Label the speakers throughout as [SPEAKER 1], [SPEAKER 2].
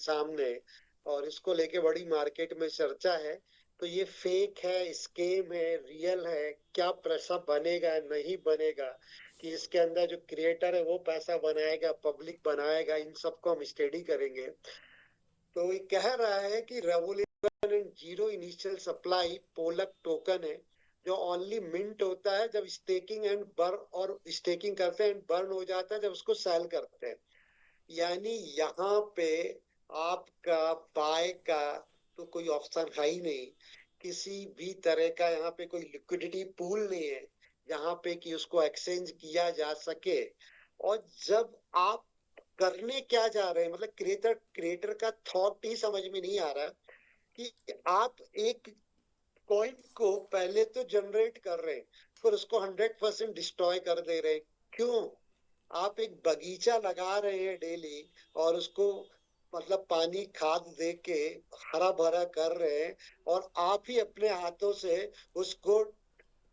[SPEAKER 1] सामने, और इसको लेके बड़ी मार्केट में चर्चा है। तो ये फेक है, स्केम है, रियल है, क्या पैसा बनेगा नहीं बनेगा, कि इसके अंदर जो क्रिएटर है वो पैसा बनाएगा, पब्लिक बनाएगा, इन सबको हम स्टडी करेंगे। तो ये कह रहा है कि revolution and zero initial supply polk token है, जो ओनली मिंट होता है जब स्टेकिंग एंड बर्न, और स्टेकिंग करते हैं एंड बर्न हो जाता है जब उसको सेल करते हैं। यानी यहाँ पे आपका बाय का तो कोई ऑप्शन है ही नहीं, किसी भी तरह का यहाँ पे कोई लिक्विडिटी पूल नहीं है जहाँ पे कि उसको एक्सचेंज किया जा सके। और जब आप करने क्या जा रहे हैं, मतलब क्रिएटर क्रिएटर का थॉट ही समझ में नहीं आ रहा कि आप एक कॉइन को पहले तो जनरेट कर रहे हैं, फिर उसको 100% डिस्ट्रॉय कर दे रहे हैं। क्यों? आप एक बगीचा लगा रहे हैं डेली, और उसको मतलब पानी खाद दे के हरा भरा कर रहे हैं, और आप ही अपने हाथों से उसको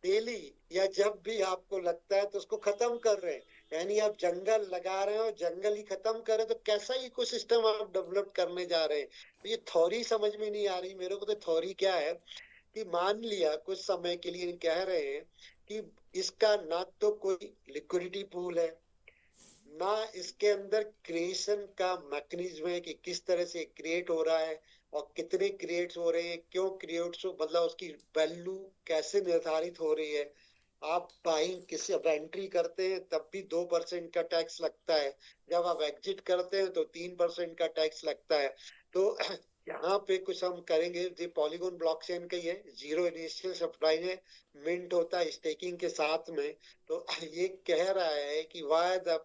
[SPEAKER 1] डेली या जब भी आपको लगता है तो उसको खत्म कर रहे हैं। यानी आप जंगल लगा रहे हो, जंगल ही खत्म कर रहे हैं, तो कैसा इकोसिस्टम आप डेवलप करने जा रहे हैं? तो ये थ्योरी समझ में नहीं आ रही मेरे को। तो थ्योरी क्या है कि मान लिया कुछ समय के लिए कह रहे हैं कि इसका ना तो कोई लिक्विडिटी पूल है, ना इसके अंदर क्रिएशन का मैकेनिज्म है कि किस तरह से क्रिएट हो रहा है, और कितने क्रिएट हो रहे हैं, क्यों क्रिएट हो, मतलब उसकी वैल्यू कैसे निर्धारित हो रही है। आप बाइंग किसी अब एंट्री करते हैं तब भी 2% का टैक्स लगता है, जब आप एग्जिट करते हैं तो 3% का टैक्स लगता है। तो यहाँ पे कुछ हम करेंगे, ये पॉलीगॉन ब्लॉकचेन का ही है, जीरो इनिशियल सप्लाई है, मिंट होता है स्टेकिंग के साथ में। तो ये कह रहा है कि वाई द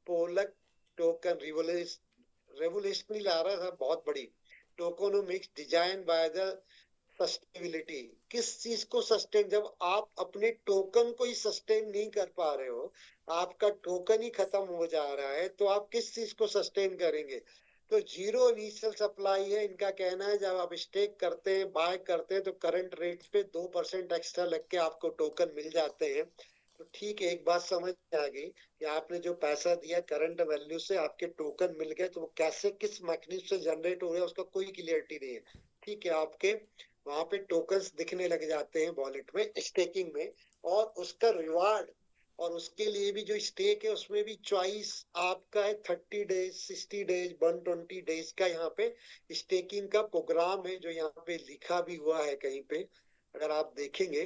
[SPEAKER 1] पोलक टोकन रेवोल्यूशनरी ला रहा था, बहुत बड़ी tokenomics design by the sustainability. किस चीज को सस्टेन, जब आप अपने टोकन को ही सस्टेन नहीं कर पा रहे हो, आपका टोकन ही खत्म हो जा रहा है, तो आप किस चीज को सस्टेन करेंगे? तो जीरो इनिशियल सप्लाई है इनका कहना है। जब आप स्टेक करते हैं, बाय करते हैं, तो करंट रेट पे 2% एक्स्ट्रा लग के आपको टोकन मिल जाते हैं। तो ठीक है, एक बात समझ आ गई कि आपने जो पैसा दिया करंट वैल्यू से आपके टोकन मिल गए, तो वो कैसे किस मैकेनिज्म से जनरेट हो रहे हैं उसका कोई क्लियरिटी नहीं है। ठीक है, आपके वहां पे टोकन्स दिखने लग जाते हैं वॉलेट में, स्टेकिंग में, और उसका रिवार्ड, और उसके लिए भी जो स्टेक है उसमें भी चॉइस आपका है, 30 डेज, 60 डेज, 120 डेज का यहाँ पे स्टेकिंग का प्रोग्राम है, जो यहाँ पे लिखा भी हुआ है कहीं पे, अगर आप देखेंगे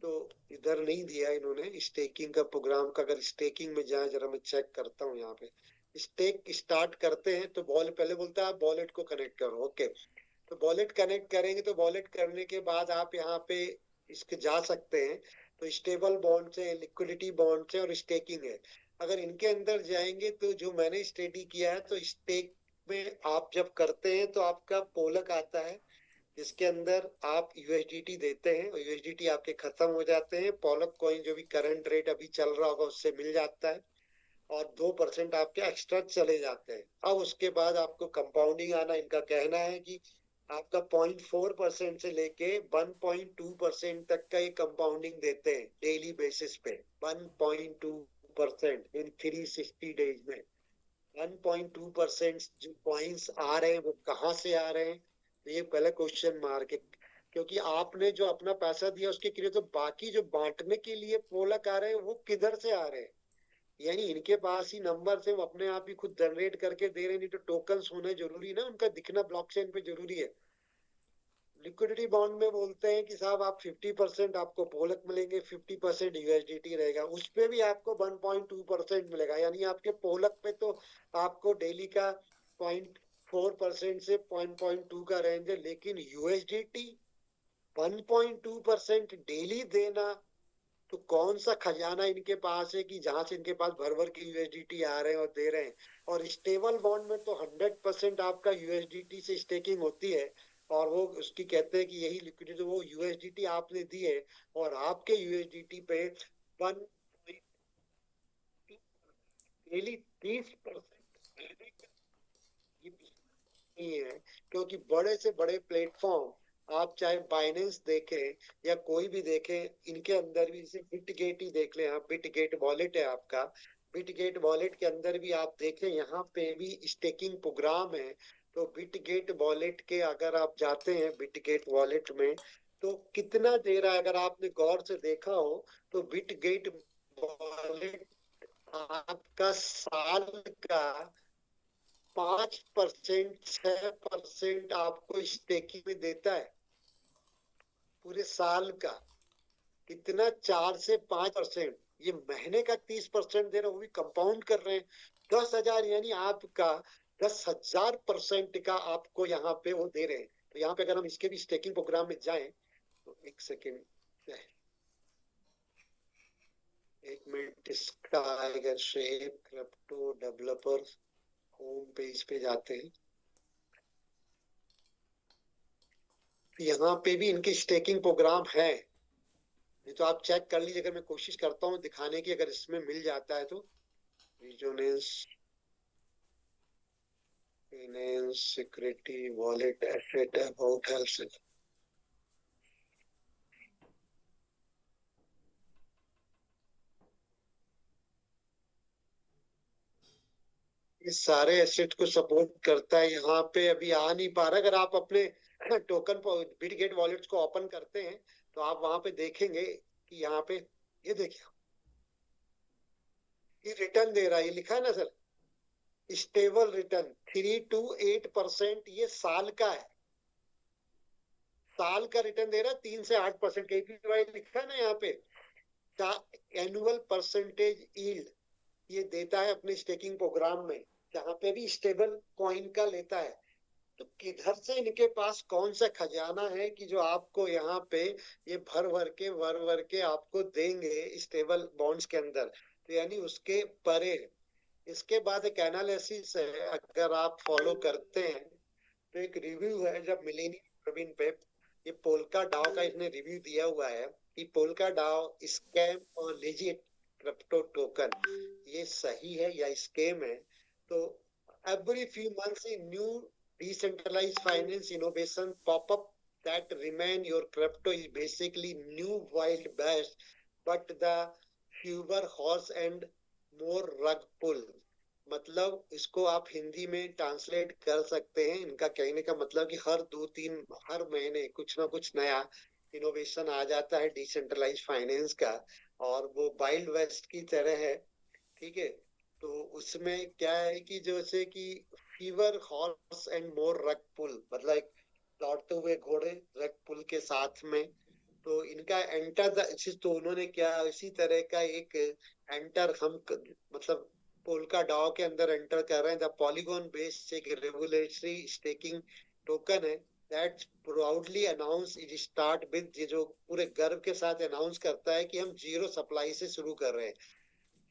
[SPEAKER 1] तो। इधर नहीं दिया इन्होंने स्टेकिंग का प्रोग्राम का, अगर स्टेकिंग में जाए जरा मैं चेक करता हूँ यहाँ पे। स्टेक स्टार्ट करते हैं तो बॉल पहले बोलता है आप वॉलेट को कनेक्ट करो, ओके। तो वॉलेट कनेक्ट करेंगे, तो वॉलेट करने के बाद आप यहाँ पे इसके जा सकते हैं। तो स्टेबल बॉन्ड है, लिक्विडिटी बॉन्ड है, और स्टेकिंग है। अगर इनके अंदर जाएंगे तो जो मैंने स्टडी किया है, तो स्टेक में आप जब करते हैं तो आपका पोलक आता है, जिसके अंदर आप यूएसडीटी देते हैं, और यूएसडीटी आपके खत्म हो जाते हैं, पोलक कॉइन जो भी करंट रेट अभी चल रहा होगा उससे मिल जाता है, और 2% आपके एक्स्ट्रा चले जाते हैं। अब उसके बाद आपको कंपाउंडिंग आना, इनका कहना है कि आपका 0.4% से लेके 1.2% तक का ये कंपाउंडिंग देते हैं डेली बेसिस पे। 1.2% इन 360 डेज में 1.2% जो पॉइंट्स आ रहे हैं वो कहाँ से आ रहे हैं? तो ये पहला क्वेश्चन मार्क है, क्योंकि आपने जो अपना पैसा दिया उसके लिए, तो बाकी जो बांटने के लिए पोलक आ रहे हैं वो किधर से आ रहे हैं? यानी इनके पास ही नंबर से वो अपने आप ही खुद जनरेट करके दे रहे हैं, नहीं तो टोकन्स होने जरूरी ना, उनका दिखना ब्लॉकचेन पे जरूरी है। लिक्विडिटी बॉन्ड में बोलते हैं कि साहब आप 50% आपको पोलक मिलेंगे, 50% यूएसडीटी रहेगा, उस पे भी आपको 1.2% मिलेगा। यानी आपके पोलक पे तो आपको डेली का 0.4% से 0.2 का रेंज है, लेकिन यूएसडीटी 1.2% डेली देना, तो कौन सा खजाना इनके पास है कि जहां से इनके पास भर भर के यूएसडीटी आ रहे हैं और दे रहे हैं? और स्टेबल बॉन्ड में तो 100% आपका यूएसडीटी से स्टेकिंग होती है, और वो उसकी कहते हैं कि यही लिक्विडिटी वो यूएसडीटी आपने दी है, और आपके यूएसडीटी पे 1.2 डेली 30% नहीं है। क्योंकि बड़े से बड़े प्लेटफॉर्म आप चाहे बाइनेंस देखें या कोई भी देखें, इनके अंदर भी, जैसे बिटगेट ही देख लें आप, बिटगेट वॉलेट है आपका, बिटगेट वॉलेट के अंदर भी आप देखें यहाँ पे भी स्टेकिंग प्रोग्राम है। तो बिटगेट वॉलेट के अगर आप जाते हैं बिटगेट वॉलेट में, तो कितना दे रहा है अगर आपने गौर से देखा हो, तो बिटगेट वॉलेट आपका साल का 5%, 6% आपको स्टेकिंग में देता है पूरे साल का। कितना, 4 से 5%। ये महीने का 30% दे रहे हैं, वो भी कंपाउंड कर रहे हैं। 10,000 यानी आपका 10,000% का आपको यहाँ पे वो दे रहे हैं। तो यहाँ पे अगर हम इसके भी स्टेकिंग प्रोग्राम में जाएं, तो एक सेकेंड, 1 मिनट, इसका आएगा shape crypto developer, home page पे जाते हैं। यहाँ पे भी इनके स्टेकिंग प्रोग्राम है, नहीं तो आप चेक कर लीजिए। अगर मैं कोशिश करता हूँ दिखाने की, अगर इसमें मिल जाता है तो। Resonance, finance, security, wallet, asset, about, health. ये सारे एसेट को सपोर्ट करता है। यहाँ पे अभी आ नहीं पा रहा। अगर आप अपने टोकन बिटगेट वॉलेट को ओपन करते हैं, तो आप वहां पे देखेंगे कि यहाँ पे, ये देखिए, ये रिटर्न दे रहा है, ये लिखा है ना सर, स्टेबल रिटर्न 3 to 8%। ये साल का है, साल का रिटर्न दे रहा है 3 से 8%। केपीवाई लिखा है ना यहाँ पे, एनुअल परसेंटेज यील्ड ये देता है अपने स्टेकिंग प्रोग्राम में, जहाँ पे भी स्टेबल कॉइन का लेता है। तो किधर से इनके पास कौन सा खजाना है कि जो आपको यहाँ पे ये भर भर के आपको देंगे स्टेबल बॉन्ड्स के अंदर। तो यानी उसके परे है। इसके बाद एक एनालिसिस है, अगर आप फॉलो करते हैं, तो एक रिव्यू है जब मिलेनियम प्रवीण पे, ये पोल्का डाओ का इसने रिव्यू दिया हुआ है कि पोल्का डाओ स्कैम और लेजिट क्रिप्टो टोकन, ये सही है या स्कैम है। तो every few months a new decentralized finance innovation pop up that remain your crypto is basically new wild west, but the fewer horse and more rug pull। मतलब इसको आप हिंदी में ट्रांसलेट कर सकते हैं, इनका कहने का मतलब कि हर 2-3, हर महीने कुछ ना कुछ नया इनोवेशन आ जाता है डिसेंट्रलाइज फाइनेंस का, और वो वाइल्ड वेस्ट की तरह है। ठीक है। तो उसमें क्या है कि जैसे कि फीवर हॉर्स एंड मोर रग पुल, मतलब एक दौड़ते हुए घोड़े रग पुल के साथ में। तो इनका एंटर द, तो उन्होंने क्या इसी तरह का एक एंटर हम मतलब पोल्का डाओ के अंदर एंटर कर रहे हैं। द पॉलीगॉन बेस्ड एक रेगुलेटरी स्टेकिंग टोकन है that proudly announce it start with, ये जो पूरे गर्व के साथ अनाउंस करता है कि हम जीरो सप्लाई से शुरू कर रहे हैं।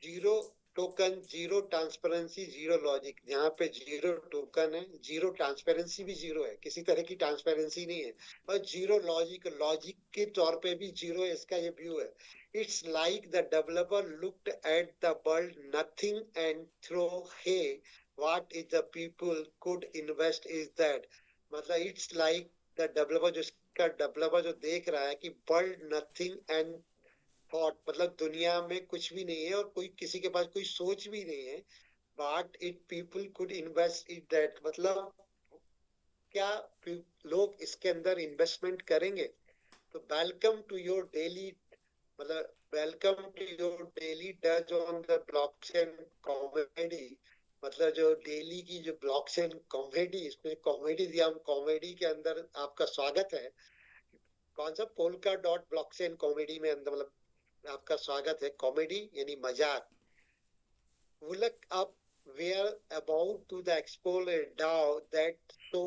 [SPEAKER 1] Zero token, zero transparency, zero logic. यहाँ पे जीरो टोकन है, जीरो ट्रांसपेरेंसी भी जीरो है, किसी तरह की ट्रांसपेरेंसी नहीं है। और जीरो लॉजिक, लॉजिक के तौर पे भी जीरो है, इसका ये व्यू है। It's like the developer looked at the world nothing and throw hey what is the people could invest is that. मतलब इट्स लाइक द डेवलपर, जो इसका डेवलपर जो देख रहा है कि वर्ल्ड नथिंग एंड थॉट, मतलब दुनिया में कुछ भी नहीं है और कोई किसी के पास कोई सोच भी नहीं है, but it people could invest in that. मतलब क्या लोग इसके अंदर इन्वेस्टमेंट करेंगे। तो वेलकम टू योर डेली, मतलब welcome to your daily touch on the blockchain comedy. मतलब जो डेली की जो ब्लॉकचेन कॉमेडी, इसमें कॉमेडी दिया, हम कॉमेडी के अंदर आपका स्वागत है। कौन सा, पोल्का डॉट ब्लॉकचेन कॉमेडी में अंदर, मतलब आपका स्वागत है। कॉमेडी यानी मजाक। Look up, we're about to the explore a DAO that so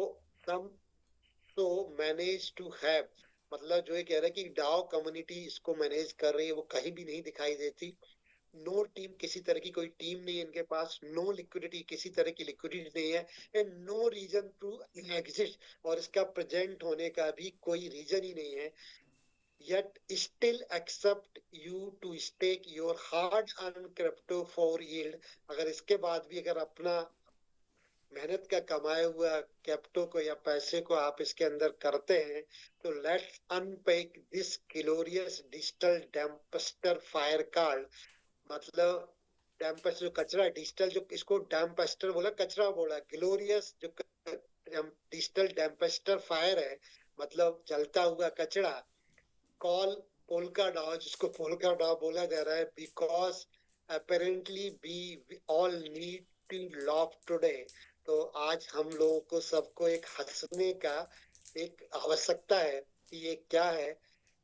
[SPEAKER 1] some so manage to have। मतलब जो ये कह रहा है कि डाओ कम्युनिटी इसको मैनेज कर रही है, वो कहीं भी नहीं दिखाई देती। नो टीम, किसी तरह की कोई टीम नहीं है इनके पास। नो लिक्विडिटी, किसी तरह की लिक्विडिटी नहीं है। And no reason to exist, और इसका प्रेजेंट होने का भी कोई रीजन ही नहीं है। yet still accept you to stake your hard earned crypto for yield। अगर इसके बाद भी अगर अपना मेहनत का कमाया हुआ कैप्टो को या पैसे को आप इसके अंदर करते हैं, तो let's unpack this glorious digital dumpster fire card. मतलब डैम्पस्टर जो कचरा, डिजिटल जो, इसको डैम्पस्टर बोला, कचरा बोला, ग्लोरियस जो डिजिटल डैम्पेस्टर फायर है, मतलब जलता हुआ कचरा। कॉल पोल्का डाउ, जिसको पोल्का डाउ बोला जा रहा है, because apparently we all need to laugh today. तो आज हम लोगों को सबको एक हंसने का एक आवश्यकता है कि ये क्या है।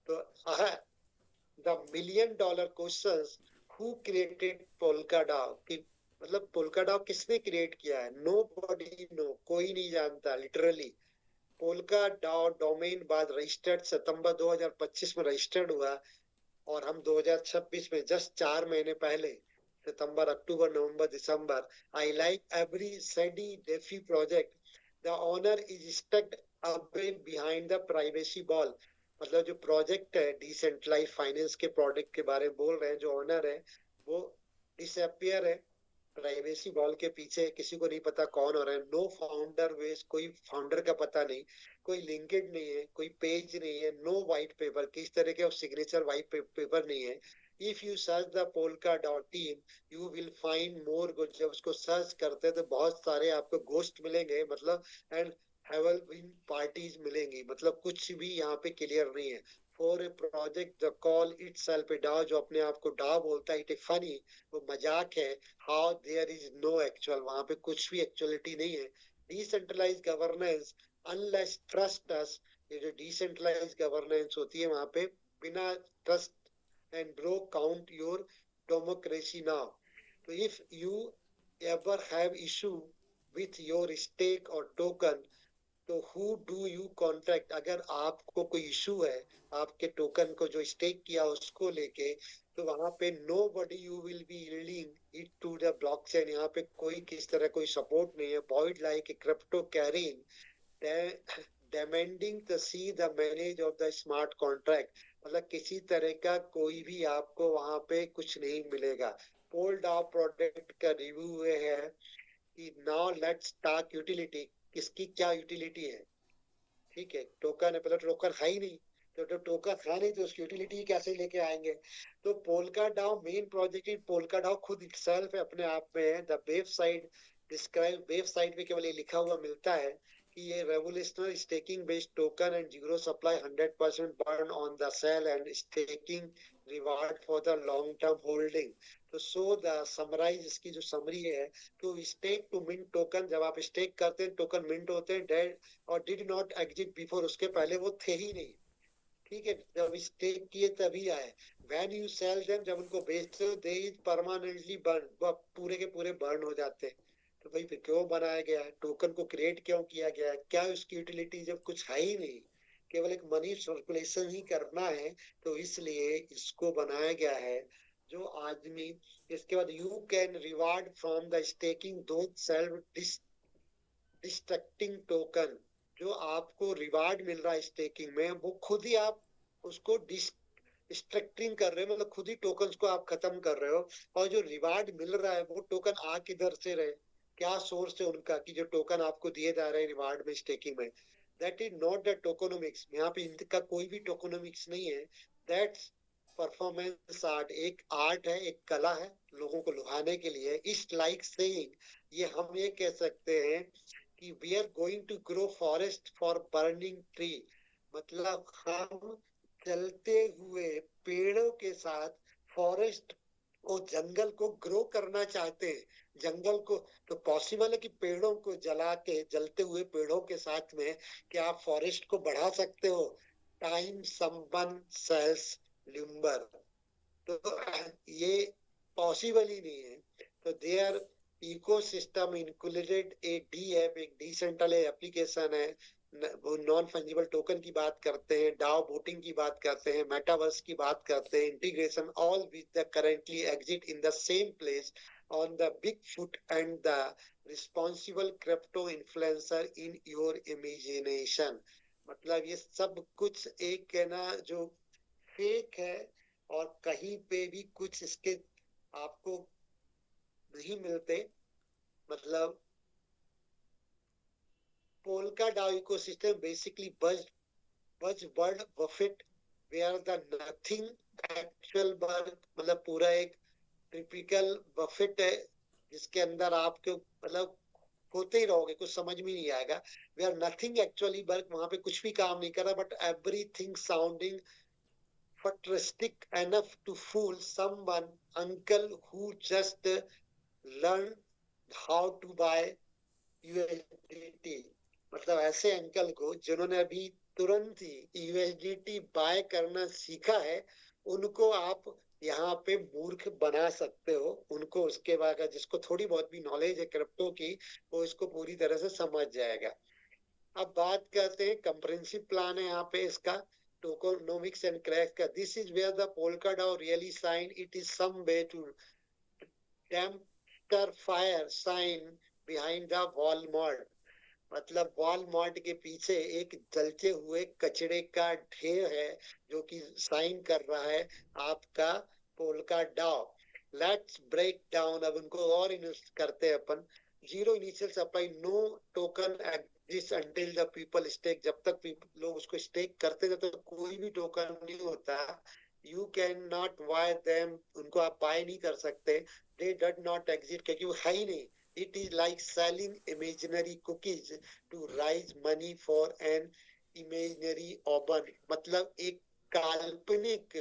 [SPEAKER 1] तो the million dollar question, who created polka डाउ, कि मतलब पोल्का डाउ किसने क्रिएट किया है? नो बॉडी नो, कोई नहीं जानता लिटरली। पोल्का डाउ डोमेन बाद रजिस्टर्ड सितंबर 2025 में रजिस्टर्ड हुआ, और हम 2026 में जस्ट 4 महीने पहले, सितंबर अक्टूबर नवंबर दिसंबर, I like every CeDeFi project, the owner is stuck away behind the privacy ball. मतलब जो प्रोजेक्ट है डिसेंट्रलाइज फाइनेंस के प्रोडक्ट के बारे में बोल रहे हैं, जो ओनर है वो डिसअपियर है प्राइवेसी वॉल के पीछे। किसी को नहीं पता कौन हो रहा है। नो फाउंडर वेस, कोई फाउंडर का पता नहीं, कोई लिंकेड नहीं है, कोई पेज नहीं है, नो व्हाइट पेपर, किस तरह के सिग्नेचर व्हाइट पेपर नहीं है। If you search the polka dot team you will find more good. जब उसको सर्च करते हैं तो बहुत सारे आपको गोस्ट मिलेंगे, मतलब एंड हैवल बीन पार्टीज मिलेंगी, मतलब कुछ भी यहाँ पे क्लियर नहीं है। For a project the call itself a DAO, जो अपने आप को डाव बोलता है, इट ए फनी, वो मजाक है। How there is no actual, वहां पे कुछ भी एक्चुअलिटी नहीं है। Decentralise governance unless trust us, ये जो डिसेंट्रलाइज गवर्नेंस होती है वहां पे बिना trust and bro count your democracy now. तो if you ever have issue with your stake और टोकन, तो हु डू यू कॉन्ट्रैक्ट? अगर आपको कोई इशू है आपके टोकन को जो स्टेक किया उसको लेके, तो वहां पे nobody you will be yielding it to the blockchain. यहाँ पे कोई किस तरह कोई सपोर्ट नहीं है। Void like a crypto carrying demanding the see the manage of the smart contract, मतलब किसी तरह का कोई भी आपको वहां पे कुछ नहीं मिलेगा। पोल्ड ऑफ प्रोडक्ट का रिव्यू है कि नाउ लेट्स टॉक यूटिलिटी, किसकी क्या यूटिलिटी है। ठीक है, टोकन है, पहले टोकन है ही नहीं, तो टोकन है नहीं तो उसकी यूटिलिटी कैसे लेके आएंगे? तो पोल्का डाउ मेन प्रोजेक्ट ही पोल्का डाउ खुद इटसेल्फ है, अपने आप में है। द वेबसाइट डिस्क्राइब, वेबसाइट पे केवल ये लिखा हुआ मिलता है कि ये revolutionary staking based token and zero supply 100% burn on the sale and staking reward for the long term holding. तो सो द समराइज, इसकी जो समरी है, तो स्टेक टू मिंट टोकन, जब आप स्टेक करते हैं टोकन मिंट होते हैं, डेड और डिड नॉट एग्जिट बिफोर, उसके पहले वो थे ही नहीं। ठीक है, जब स्टेक किए तभी आए। व्हेन यू सेल देम, जब उनको बेचते हो, दे इज परमानेंटली बर्न, वो पूरे के पूरे बर्न हो जाते हैं। तो भाई फिर क्यों बनाया गया है टोकन को, क्रिएट क्यों किया गया है, क्या उसकी यूटिलिटी जब कुछ है ही नहीं, केवल एक मनी सर्कुलेशन ही करना है, तो इसलिए इसको बनाया गया है। जो आदमी, इसके बाद you can reward from the staking दो सेल्फ डिस्ट्रक्टिंग टोकन, जो आपको रिवार्ड मिल रहा है स्टेकिंग में, वो खुद ही आप उसको डिस्ट्रक्टिंग कर रहे हो, मतलब खुद ही टोकन्स को आप खत्म कर रहे हो। और जो रिवार्ड मिल रहा है वो टोकन आ किधर से रहे, क्या सोर्स है उनका कि जो टोकन आपको दिए जा रहे हैं रिवार्ड में स्टेकिंग में? दैट इज नॉट द टोकोनोमिक्स, यहाँ पे इनका कोई भी टोकोनोमिक्स नहीं है। दैट्स परफॉर्मेंस आर्ट, एक आर्ट है, एक कला है लोगों को लुभाने के लिए। इस लाइक सेइंग, ये हम ये कह सकते हैं कि we are going to grow forest for burning tree, मतलब हम चलते हुए पेड़ों के साथ फॉरेस्ट को, जंगल को ग्रो करना चाहते हैं। जंगल को तो पॉसिबल है कि पेड़ों को जला के, जलते हुए पेड़ों के साथ में क्या आप फॉरेस्ट को बढ़ा सकते हो? टाइम समवन सेल्स लिम्बर, तो ये पॉसिबल ही नहीं है। तो they are ecosystem included a D app, एक डिसेंट्रलाइज्ड एप्लीकेशन है। वो नॉन फंजिबल टोकन की बात करते हैं, डाओ वोटिंग की बात करते हैं, मेटावर्स की बात करते हैं, integration all with the currently exit in the same place on the big foot and the responsible crypto influencer in your imagination. मतलब ये सब कुछ एक है ना, जो फेक है, और कहीं पे भी कुछ इसके आपको नहीं मिलते। मतलब Polkadot ecosystem basically buzzword buffet, where the nothing actual burg, मतलब पूरा एक टिपिकल बफेट है जिसके अंदर आपके मतलब होते ही रहोगे, कुछ समझ में नहीं आएगा। We are nothing actually work, वहां पे कुछ भी काम नहीं कर रहा, but everything sounding futuristic enough to fool someone uncle who just learned how to buy USDT. मतलब ऐसे अंकल को जिन्होंने अभी तुरंत ही यूएसडीटी बाय करना सीखा है, उनको आप यहाँ पे मूर्ख बना सकते हो। उनको उसके बाद जिसको थोड़ी बहुत भी नॉलेज है क्रिप्टो की, वो इसको पूरी तरह से समझ जाएगा। अब बात करते हैं कंप्रेहेंसिव प्लान है यहाँ पे इसका, टोकोनोमिक्स एंड क्रैक का। This is where the Polkadot really sign, it is some way to damper fire sign behind the Walmart. मतलब वॉलमार्ट के पीछे एक जलते हुए कचड़े का ढेर है जो कि साइन कर रहा है आपका पोल्का डॉ। लेट्स ब्रेक डाउन, अब उनको और करते हैं अपन। Zero initial supply, no token exist until the people stake. जब तक लोग उसको स्टेक करते हैं तब तक कोई भी टोकन नहीं होता। You can not bye them, उनको आप बाय नहीं कर सकते। दे डड नॉट एग्जिट, क्योंकि वो है ही नहीं। It is like selling imaginary cookies to raise money for an imaginary oven. मतलब एक काल्पनिक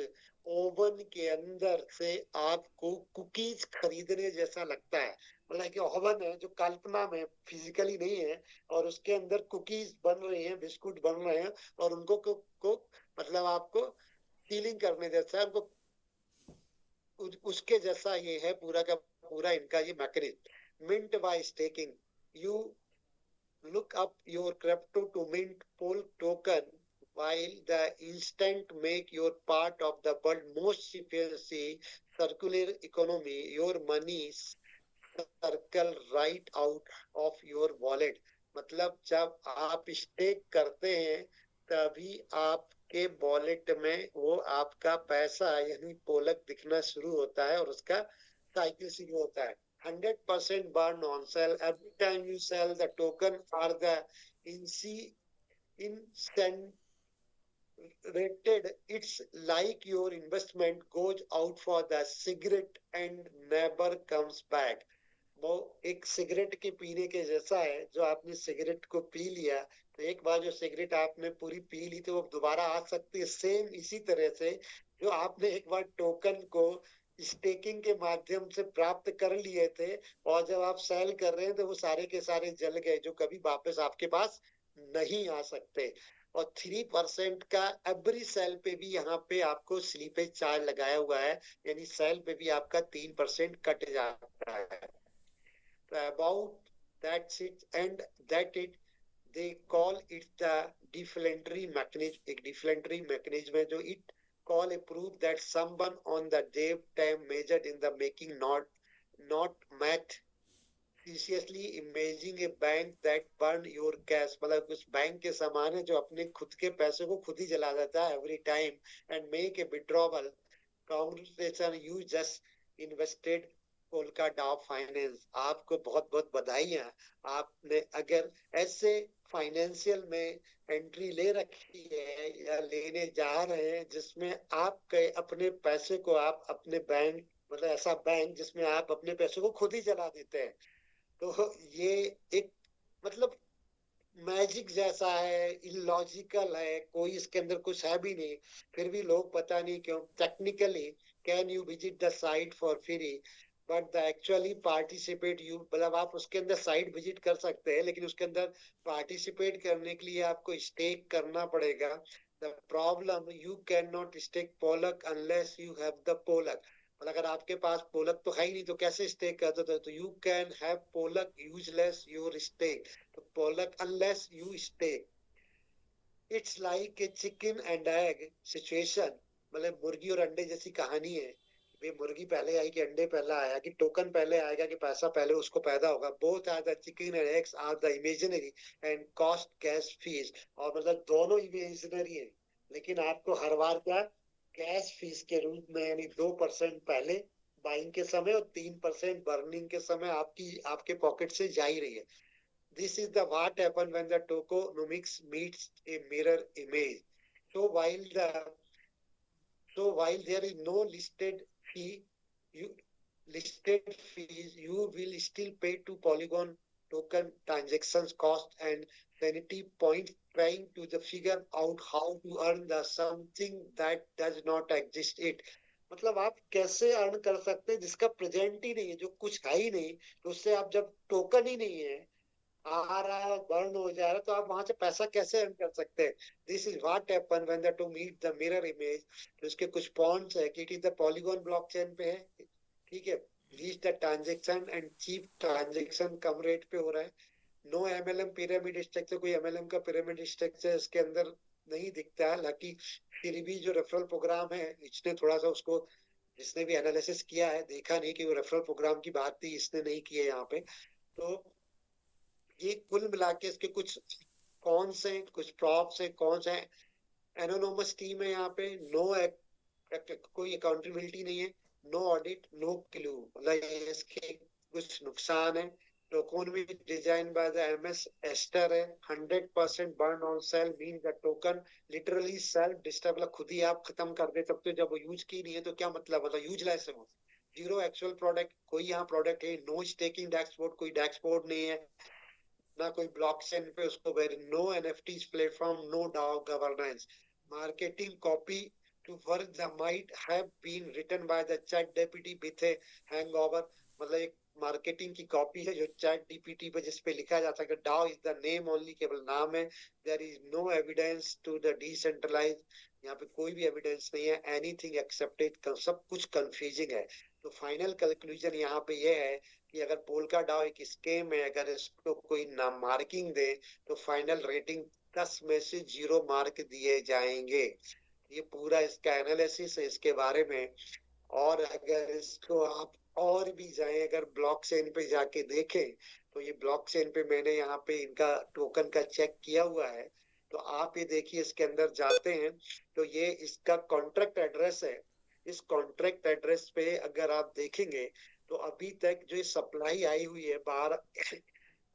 [SPEAKER 1] ओवन के अंदर से आपको कुकीज खरीदने जैसा लगता है। मतलब कि ओवन है जो कल्पना में फिजिकली नहीं है, और उसके अंदर कुकीज बन रही हैं, बिस्कुट बन रहे हैं, और उनको को मतलब आपको फीलिंग करने जैसा है, उनको उसके जैसा ये है पूरा का पूरा इनका ये mechanism. Meant by staking, you look up your crypto to mint pool token, while the instant make your part of the world most efficiency circular economy. Your money circle right out of your wallet. मतलब जब आप stake करते हैं तभी आपके wallet में वो आपका पैसा यानी पोलक दिखना शुरू होता है और उसका साइकिल शुरू होता है। 100% burn on sell. Every time you sell the token or the incinerated, it's like your investment goes out for the cigarette and never comes back. वो एक सिगरेट के पीने के जैसा है। जो आपने सिगरेट को पी लिया, तो एक बार जो सिगरेट आपने पूरी पी ली तो वो दोबारा आ सकती है। सेम इसी तरह से जो आपने एक बार टोकन को स्टेकिंग के माध्यम से प्राप्त कर लिए थे, और जब आप सेल कर रहे हैं तो वो सारे के सारे जल गए, जो कभी वापस आपके पास नहीं आ सकते। और 3% का एवरी सेल पे भी यहाँ पे आपको स्लीपेज चार्ज लगाया हुआ है, यानी सेल पे भी आपका 3% कट जाता है। about that's it, and that it they call it the deflationary mechanism। एक deflationary mechanism है जो it call a proof that someone on the day time measured in the making, not math seriously imaging a bank that burn your cash। मतलब कुछ bank के समान है जो अपने खुद के पैसे को खुद ही जला देता है every time and make a withdrawal। Congratulations, you just invested polka डॉ फाइनेंस। आपको बहुत बहुत बधाइयां। आपने अगर ऐसे फाइनेंशियल में एंट्री ले रखी है या लेने जा रहे हैं जिसमें आप अपने पैसे को आप अपने बैंक, मतलब ऐसा बैंक जिसमें आप अपने पैसे को खुद ही जला देते हैं, तो ये एक मतलब मैजिक जैसा है, इलॉजिकल है, कोई इसके अंदर कुछ है भी नहीं। फिर भी लोग पता नहीं क्यों technically can you visit the site for free, but the actually participate you, मतलब आप उसके अंदर साइट विजिट कर सकते हैं, लेकिन उसके अंदर पार्टिसिपेट करने के लिए आपको स्टेक करना पड़ेगा। The problem, you can not stake pollock unless you have the pollock. मतलब अगर आपके पास पोलक तो है ही नहीं तो कैसे स्टेक कर दो, तो you can have Polka useless your stake. तो Polka unless you stake, it's like a chicken and egg situation. मतलब मुर्गी और अंडे जैसी कहानी है। ये मुर्गी पहले आई कि अंडे पहला आया, कि टोकन पहले आएगा कि पैसा पहले उसको पैदा होगा। Both are the chicken and eggs are the imaginary and cost cash fees. और मतलब दोनों इमेजिनरी है, लेकिन आपको हर बार क्या कैश फीस के रूप में, यानी 2% पहले बाइंग के समय और 3% बर्निंग के समय आपकी आपके पॉकेट से जा ही रही है। This is the what happen when the tokenomics meets a mirror image. So while the while there is no fee, you listed fees, you will still pay to Polygon token transactions cost and sanity point, trying to the figure out how to earn the something that does not exist it. मतलब आप कैसे earn कर सकते हैं जिसका present ही नहीं है, जो कुछ है ही नहीं, तो उससे आप जब टोकन ही नहीं है, आ रहा है बर्न हो जा रहा है, तो आप वहां से पैसा कैसे अर्न कर सकते हैं? This is what happen when the two meet the mirror image. तो इसके कुछ पॉइंट्स है कि it is the Polygon blockchain पे है, ठीक है। Least the transaction and cheap transaction कम रेट पे हो रहा है। नो एमएलएम पिरामिड स्ट्रक्चर, कोई एमएलएम का पिरामिड स्ट्रक्चर इसके अंदर नहीं दिखता है। हालांकि फिर भी जो रेफरल प्रोग्राम है, इसने थोड़ा सा उसको, जिसने भी एनालिसिस किया है, देखा नहीं कि वो रेफरल प्रोग्राम की बात थी, इसने नहीं की है यहाँ पे। तो ये कुल मिला के इसके कुछ कौन से, कुछ प्रॉप्स है, कौन सा एनोनोमस टीम है यहाँ पे, नो कोई अकाउंटेबिलिटी नहीं है, नो ऑडिट, नो क्लू, मतलब इसके कुछ नुकसान है। टोकन भी design by the MS aster है। 100% burn on sale mean the token literally self destruct, खुद ही आप खत्म कर दे सकते हो। जब वो यूज की नहीं है तो क्या मतलब, मतलब यूजलेस है वो। जीरो एक्चुअल प्रोडक्ट, कोई यहाँ प्रोडक्ट है, नो स्टेकिंग डैशबोर्ड, कोई डैशबोर्ड नहीं है, ना कोई ब्लॉकचेन पे उसको very, no NFTs platform, no DAO governance. Marketing copy to work the might have been written by the chat DPT with a hangover, मतलब एक मार्केटिंग की कॉपी है जो चैट डीपीटी पे, जिस पे लिखा जा सकता है DAO is the name only, केवल नाम है। There is no evidence to the decentralize, यहाँ पे कोई भी एविडेंस नहीं है। एनीथिंग एक्सेप्टेड, सब कुछ कंफ्यूजिंग है। तो फाइनल कंक्लूजन यहाँ पे ये है कि अगर पोल्का डाओ एक स्केम है, अगर इसको कोई नाम मार्किंग दे, तो फाइनल रेटिंग 10 में से 0 मार्क दिए जाएंगे। ये पूरा इसका एनालिसिस है इसके बारे में। और अगर इसको आप और भी जाए, अगर ब्लॉकचेन पे जाके देखें, तो ये ब्लॉकचेन पे मैंने यहाँ पे इनका टोकन का चेक किया हुआ है। तो आप ये देखिए, इसके अंदर जाते हैं तो ये इसका कॉन्ट्रैक्ट एड्रेस है। इस कॉन्ट्रैक्ट एड्रेस पे अगर आप देखेंगे, तो अभी तक जो सप्लाई आई हुई है 12,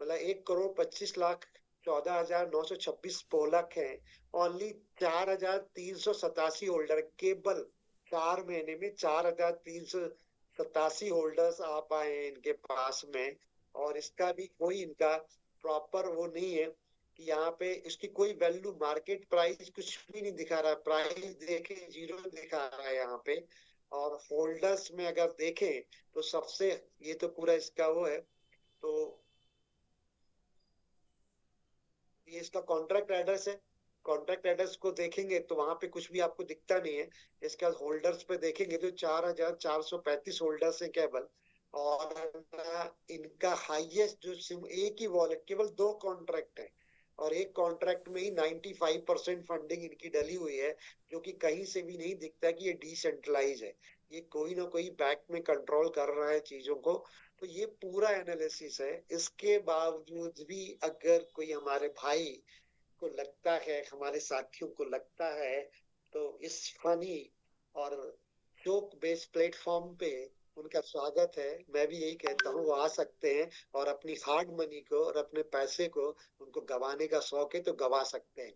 [SPEAKER 1] मतलब 1,25,14,926 पोलक है। ओनली 4,387 होल्डर, केवल 4 महीने में 4,387 होल्डर्स आ पाए हैं इनके पास में। और इसका भी कोई इनका प्रॉपर वो नहीं है कि यहाँ पे इसकी कोई वैल्यू, मार्केट प्राइस कुछ भी नहीं दिखा रहा है। प्राइस देखे 0 दिखा रहा है यहाँ पे। और होल्डर्स में अगर देखें तो सबसे, ये तो पूरा इसका वो है। तो ये इसका कॉन्ट्रैक्ट एड्रेस है। कॉन्ट्रैक्ट एड्रेस को देखेंगे तो वहां पे कुछ भी आपको दिखता नहीं है। इसके बाद होल्डर्स पे देखेंगे तो 4,435 होल्डर्स है केवल। और इनका हाईएस्ट जो सिम, एक ही वॉलेट, केवल 2 कॉन्ट्रैक्ट है, और एक कॉन्ट्रैक्ट में ही 95% फंडिंग इनकी डली हुई है, जो कि कहीं से भी नहीं दिखता कि ये डिसेंट्रलाइज है। ये कोई ना कोई बैक में कंट्रोल कर रहा है चीजों को। तो ये पूरा एनालिसिस है। इसके बावजूद भी अगर कोई हमारे भाई को लगता है, हमारे साथियों को लगता है, तो इस फनी और जोक बेस्ड प्लेटफॉर्म पे उनका स्वागत है। मैं भी यही कहता हूँ, वो आ सकते हैं और अपनी हार्ड मनी को और अपने पैसे को, उनको गंवाने का शौक है तो गंवा सकते हैं।